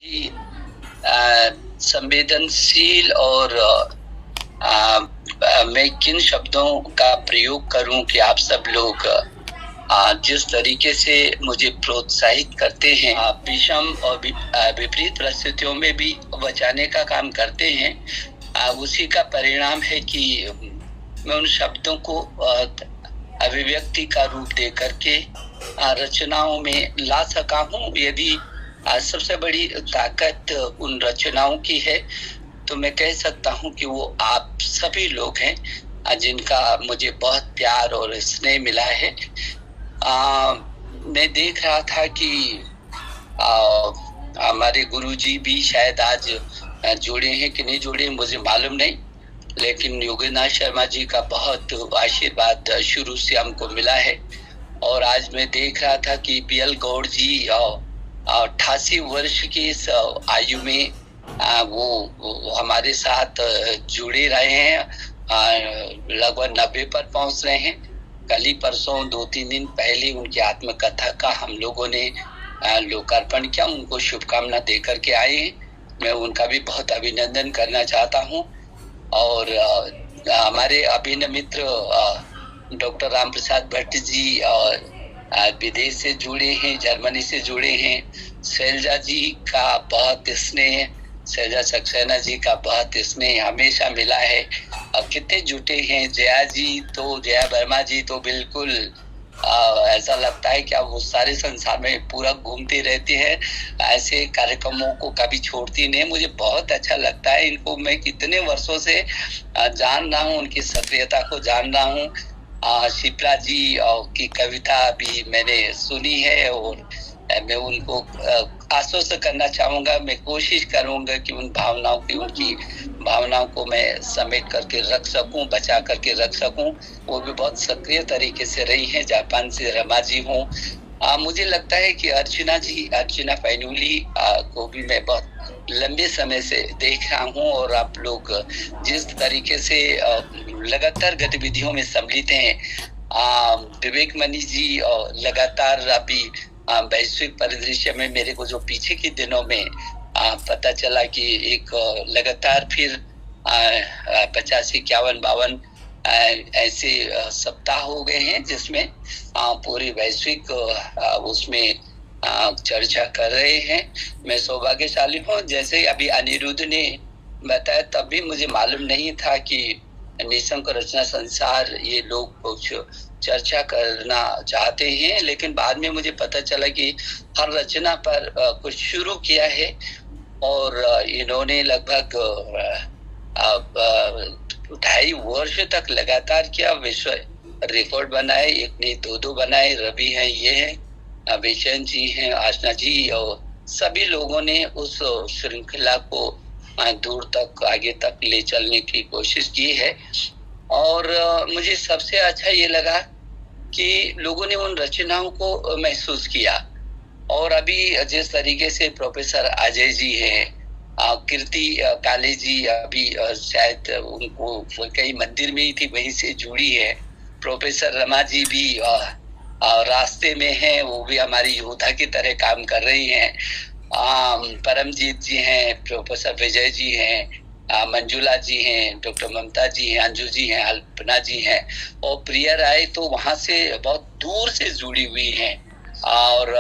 ही संवेदनशील और मैं किन शब्दों का प्रयोग करूं कि आप सब लोग जिस तरीके से मुझे प्रोत्साहित करते हैं, विषम और विपरीत परिस्थितियों में भी बचाने का काम करते हैं, उसी का परिणाम है कि मैं उन शब्दों को अभिव्यक्ति का रूप दे करके रचनाओं में ला सका हूं। यदि सबसे बड़ी ताकत उन रचनाओं की है तो मैं कह सकता हूं कि वो आप सभी लोग हैं, जिनका मुझे बहुत प्यार और स्नेह मिला है। मैं देख रहा था कि हमारे गुरुजी भी शायद आज जुड़े हैं कि नहीं जुड़े मुझे मालूम नहीं, लेकिन योगेंद्र शर्मा जी का बहुत आशीर्वाद शुरू से हमको मिला है। और आज मैं देख रहा था कि पीएल गौड़ जी 88 वर्ष की इस आयु में वो हमारे साथ जुड़े रहे हैं, लगभग 90 पर पहुंच रहे हैं। कल ही परसों 2-3 दिन पहले उनकी आत्मकथा का हम लोगों ने लोकार्पण किया, उनको शुभकामना दे करके आए हैं। मैं उनका भी बहुत अभिनंदन करना चाहता हूं। और हमारे अभिन्न मित्र डॉक्टर राम प्रसाद भट्ट जी और विदेश से जुड़े हैं, जर्मनी से जुड़े हैं। शैलजा जी का बहुत स्नेह, शैलजा सक्सेना जी का बहुत स्नेह हमेशा मिला है और कितने जुटे हैं। जया वर्मा जी तो बिल्कुल ऐसा लगता है कि अब वो सारे संसार में पूरा घूमते रहते हैं, ऐसे कार्यक्रमों को कभी छोड़ती नहीं। मुझे बहुत अच्छा लगता है, इनको मैं कितने वर्षों से जान रहा हूँ, उनकी सक्रियता को जान रहा हूँ। शिप्रा जी की कविता भी मैंने सुनी है और मैं उनको आश्वस्त करना चाहूंगा। मैं कोशिश करूंगा कि उनकी भावनाओं को मैं समेट करके रख सकूं, बचा करके रख सकूं। वो भी बहुत सक्रिय तरीके से रही हैं। जापान से रमा जी हूँ। मुझे लगता है कि अर्चना पैनुली को भी मैं बहुत लंबे समय से देख रहा हूँ और आप लोग जिस तरीके से लगातार गतिविधियों में सम्मिलित हैं। विवेक मनी जी लगातार अभी वैश्विक परिदृश्य में मेरे को जो पीछे के दिनों में पता चला कि एक लगातार फिर 50, 51, 52 ऐसे सप्ताह हो गए हैं जिसमें पूरी वैश्विक उसमें चर्चा कर रहे हैं। मैं सौभाग्यशाली हूँ। जैसे अभी अनिरुद्ध ने बताया तब भी मुझे मालूम नहीं था कि निशंक रचना संसार ये लोग कुछ चर्चा करना चाहते हैं, लेकिन बाद में मुझे पता चला कि हर रचना पर कुछ शुरू किया है और इन्होंने लगभग 2.5 वर्ष तक लगातार किया, विश्व रिकॉर्ड बनाए, एक नहीं 2 बनाए। रवि हैं, ये है बेचैन जी हैं, आशना जी और सभी लोगों ने उस श्रृंखला को दूर तक आगे तक ले चलने की कोशिश की है। और मुझे सबसे अच्छा ये लगा कि लोगों ने उन रचनाओं को महसूस किया। और अभी जिस तरीके से प्रोफेसर अजय जी हैं, कीर्ति काले जी अभी शायद उनको कई मंदिर में ही थी, वहीं से जुड़ी है। प्रोफेसर रमा जी भी रास्ते में हैं, वो भी हमारी योद्धा की तरह काम कर रही हैं। परमजीत जी हैं, प्रोफेसर विजय जी हैं, मंजुला जी हैं, डॉक्टर ममता जी हैं, अंजू जी हैं, अल्पना जी हैं और प्रिया राय तो वहां से बहुत दूर से जुड़ी हुई हैं। और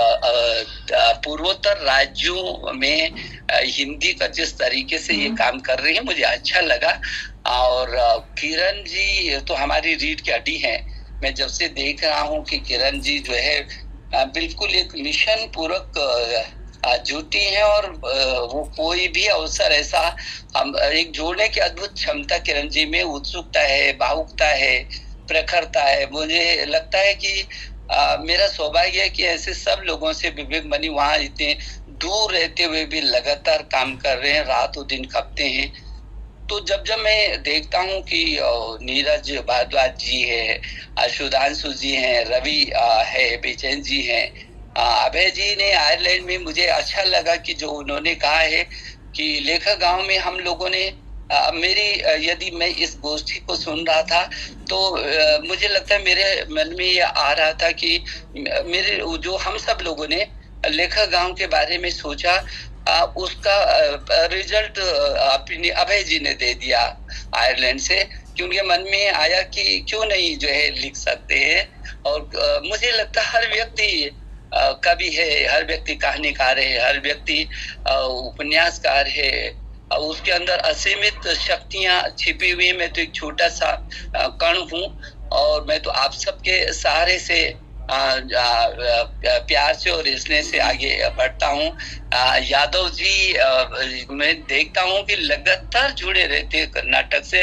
पूर्वोत्तर राज्यों में हिंदी का जिस तरीके से ये काम कर रही है मुझे अच्छा लगा। और किरण जी तो हमारी रीढ़ की हड्डी है। मैं जब से देख रहा हूँ कि किरण जी जो है बिल्कुल एक मिशन पूर्वक जुटी है और वो कोई भी अवसर ऐसा हम एक जोड़ने की अद्भुत क्षमता किरण जी में, उत्सुकता है, भावुकता है, प्रखरता है। मुझे लगता है कि मेरा सौभाग्य है कि ऐसे सब लोगों से विवेक मनी वहां इतने दूर रहते हुए भी लगातार काम कर रहे हैं, रातों दिन खपते हैं। तो जब मैं देखता हूँ कि नीरज भारद्वाज जी है, सुधांशु जी हैं, रवि है, बेचैन जी हैं, अभय जी ने आयरलैंड में, मुझे अच्छा लगा कि जो उन्होंने कहा है कि लेखक गांव में हम लोगों ने यदि मैं इस गोष्ठी को सुन रहा था तो मुझे लगता है मेरे मन में ये आ रहा था कि मेरे जो हम सब लोगों ने लेखक गांव के बारे में सोचा उसका रिजल्ट अपनी अभय जी ने दे दिया आयरलैंड से, क्योंकि मन में आया कि क्यों नहीं जो है लिख सकते हैं। और मुझे लगता है हर व्यक्ति कवि है, हर व्यक्ति कहानीकार है, हर व्यक्ति उपन्यासकार है, उसके अंदर असीमित शक्तियां छिपी हुई है। मैं तो एक छोटा सा कण हूँ, और मैं तो आप सबके सहारे से प्यार से और स्नेह से आगे बढ़ता हूँ। यादव जी मैं देखता हूँ कि लगातार जुड़े रहते कर्नाटक से।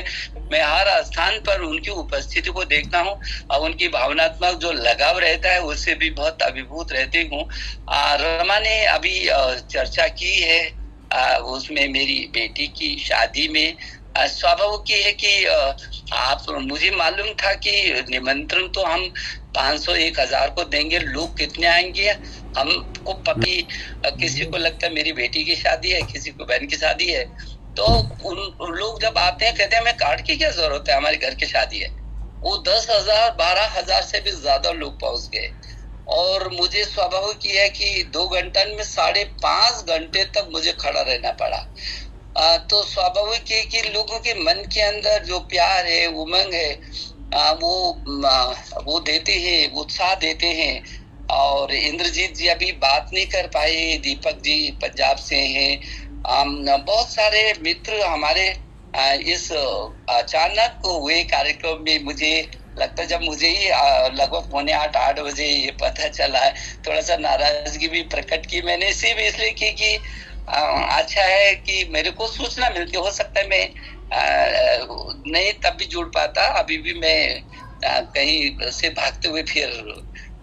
मैं हर स्थान पर उनकी उपस्थिति को देखता हूँ और उनकी भावनात्मक जो लगाव रहता है उससे भी बहुत अभिभूत रहती हूँ। रमा ने अभी चर्चा की है उसमें मेरी बेटी की शादी में स्वाभाविक है कि आप, मुझे मालूम था कि निमंत्रण तो हम 500-1000 को देंगे, लोग कितने आएंगे हमको पति, किसी को लगता है मेरी बेटी की शादी है, किसी को बहन की शादी है, तो उन लोग जब आते हैं कहते हैं हमें कार्ड की क्या जरूरत है, हमारे घर की शादी है। वो 10,000-12,000 से भी ज्यादा लोग पहुंच गए। और मुझे स्वाभाविक है कि 2 घंटे में 5.5 घंटे तक मुझे खड़ा रहना पड़ा। तो स्वाभाविक है कि लोगों के मन के अंदर जो प्यार है, उमंग है, वो देते हैं, उत्साह देते हैं। और इंद्रजीत जी अभी बात नहीं कर पाए, दीपक जी पंजाब से हैं, बहुत सारे मित्र हमारे इस अचानक हुए कार्यक्रम में मुझे लगता है, जब मुझे ही लगभग 7:45-8 बजे ये पता चला है, थोड़ा सा नाराजगी भी प्रकट की मैंने, सिर्फ इसलिए की कि अच्छा है कि मेरे को सूचना मिलती, हो सकता है मैं नहीं तब भी जुड़ पाता। अभी भी मैं कहीं से भागते हुए फिर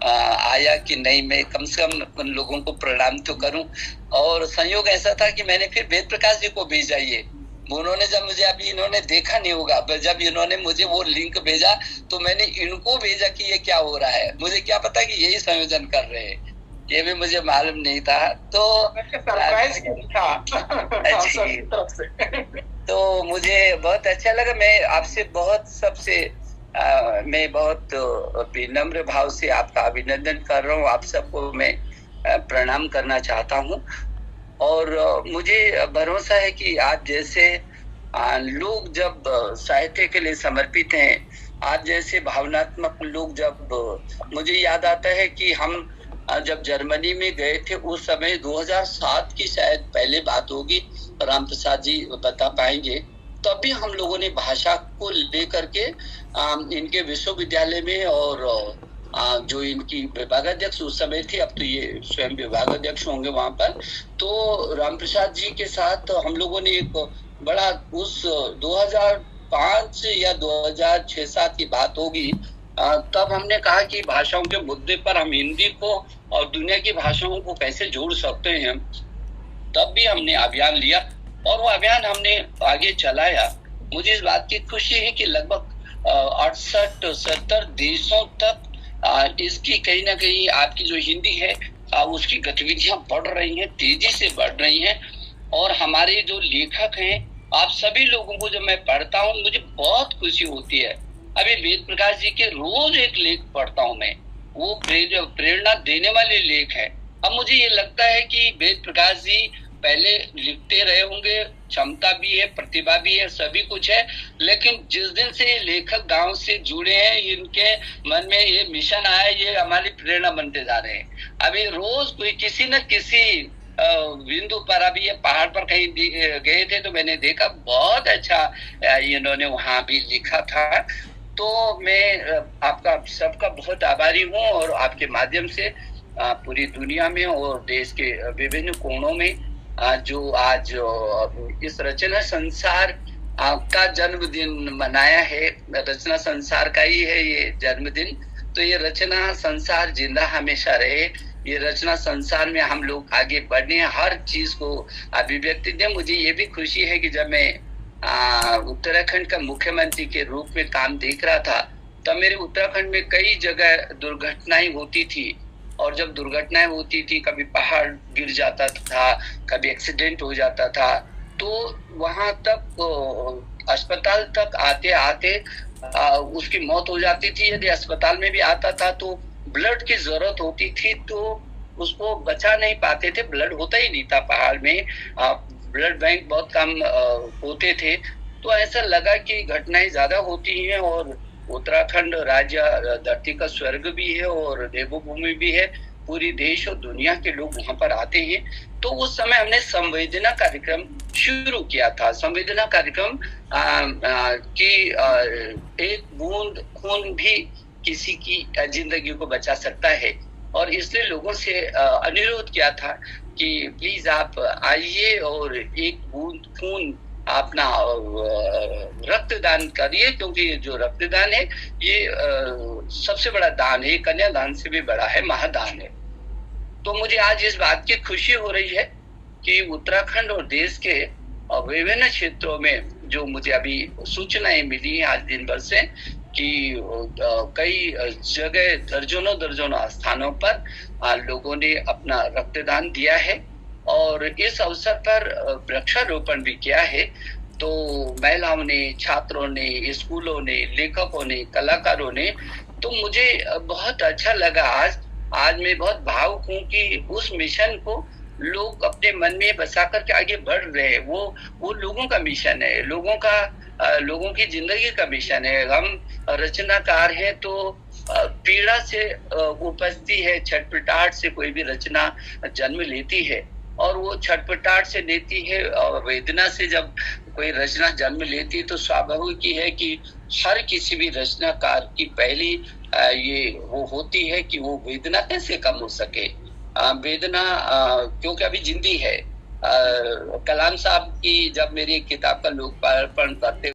आया कि नहीं, मैं कम से कम उन लोगों को प्रणाम तो करूं। और संयोग ऐसा था कि मैंने फिर वेद प्रकाश जी को भेजा ये, उन्होंने जब मुझे, अभी इन्होंने देखा नहीं होगा, जब इन्होंने मुझे वो लिंक भेजा तो मैंने इनको भेजा कि ये क्या हो रहा है, मुझे क्या पता कि यही संयोजन कर रहे हैं, ये भी मुझे मालूम नहीं था। तो सरप्राइज था तरफ से। तो मुझे बहुत अच्छा लगा। मैं आपसे बहुत सबसे मैं बहुत विनम्र भाव से आपका अभिनंदन कर रहा हूँ, आप सबको मैं प्रणाम करना चाहता हूँ। और मुझे भरोसा है कि आज जैसे लोग जब साहित्य के लिए समर्पित हैं, आज जैसे भावनात्मक लोग, जब मुझे याद आता है कि हम जब जर्मनी में गए थे उस समय 2007 की शायद पहले बात होगी, राम प्रसाद जी बता पाएंगे, तभी हम लोगों ने भाषा को लेकर के इनके विश्वविद्यालय में, और जो इनकी विभागाध्यक्ष उस समय थी, अब तो ये स्वयं विभागाध्यक्ष होंगे वहां पर, तो राम प्रसाद जी के साथ हम लोगों ने एक बड़ा, उस 2005 या 2006-07 की बात होगी, तब हमने कहा कि भाषाओं के मुद्दे पर हम हिंदी को और दुनिया की भाषाओं को कैसे जोड़ सकते हैं। तब भी हमने अभियान लिया और वो अभियान हमने आगे चलाया। मुझे इस बात की खुशी है कि लगभग 68-70 देशों तक इसकी कहीं ना कहीं आपकी जो हिंदी है उसकी गतिविधियां बढ़ रही हैं, तेजी से बढ़ रही हैं। और हमारे जो लेखक हैं, आप सभी लोगों को जब मैं पढ़ता हूँ मुझे बहुत खुशी होती है। अभी वेद प्रकाश जी के रोज एक लेख पढ़ता हूँ मैं, वो प्रेरणा देने वाले लेख है। अब मुझे ये लगता है कि वेद प्रकाश जी पहले लिखते रहे होंगे, क्षमता भी है, प्रतिभा भी है, सभी कुछ है, लेकिन जिस दिन से ये लेखक गांव से जुड़े हैं, इनके मन में ये मिशन आया, ये हमारी प्रेरणा बनते जा रहे हैं। अभी रोज कोई किसी न किसी बिंदु पर, अभी ये पहाड़ पर कहीं गए थे तो मैंने देखा बहुत अच्छा इन्होंने वहां भी लिखा था। तो मैं आपका सबका बहुत आभारी हूँ, और आपके माध्यम से पूरी दुनिया में और देश के विभिन्न कोणों में जो आज इस रचना संसार का जन्मदिन मनाया है, रचना संसार का ही है ये जन्मदिन, तो ये रचना संसार जिंदा हमेशा रहे, ये रचना संसार में हम लोग आगे बढ़ने, हर चीज को अभिव्यक्ति दें। मुझे ये भी खुशी है कि जब मैं उत्तराखंड का मुख्यमंत्री के रूप में काम देख रहा था, तब मेरे उत्तराखंड में कई जगह दुर्घटनाएं होती थी, और जब दुर्घटनाएं होती थी, कभी पहाड़ गिर जाता था, कभी एक्सीडेंट हो जाता था, तो वहां तक अस्पताल तक आते आते उसकी मौत हो जाती थी। यदि अस्पताल में भी आता था तो ब्लड की जरूरत होती थी, तो उसको बचा नहीं पाते थे, ब्लड होता ही नहीं था पहाड़ में, ब्लड बैंक बहुत कम होते थे। तो ऐसा लगा कि घटनाएं ज्यादा होती हैं और उत्तराखंड राज्य धरती का स्वर्ग भी है और देवभूमि भी है, पूरी देश और दुनिया के लोग वहां पर आते हैं। तो उस समय हमने संवेदना कार्यक्रम शुरू किया था। संवेदना कार्यक्रम कि एक बूंद खून भी किसी की जिंदगी को बचा सकता है, और इसलिए लोगों से अनुरोध किया था कि प्लीज आप आइए और एक बूंद खून अपना रक्तदान करिए, क्योंकि जो रक्तदान है ये सबसे बड़ा दान है, कन्यादान से भी बड़ा है, महादान है। तो मुझे आज इस बात की खुशी हो रही है कि उत्तराखंड और देश के विभिन्न क्षेत्रों में जो मुझे अभी सूचनाएं मिली हैं आज दिन भर से कि कई जगह दर्जनों स्थानों पर लोगों ने अपना रक्तदान दिया है और इस अवसर पर वृक्षारोपण भी किया है। तो महिलाओं ने, छात्रों ने, स्कूलों ने, लेखकों ने, कलाकारों ने, तो मुझे बहुत अच्छा लगा। आज मैं बहुत भावुक हूँ कि उस मिशन को लोग अपने मन में बसा करके आगे बढ़ रहे हैं। वो लोगों का मिशन है, लोगों की जिंदगी का मिशन है। हम रचनाकार हैं तो पीड़ा से उपजती है, छटपटाहट से कोई भी रचना जन्म लेती है, और वो छटपटाहट से लेती है और वेदना से जब कोई रचना जन्म लेती है तो स्वाभाविक ही है कि हर किसी भी रचनाकार की पहली ये वो होती है कि वो वेदना कैसे कम हो सके। वेदना क्योंकि अभी जिंदी है। कलाम साहब की जब मेरी किताब का लोकार्पण करते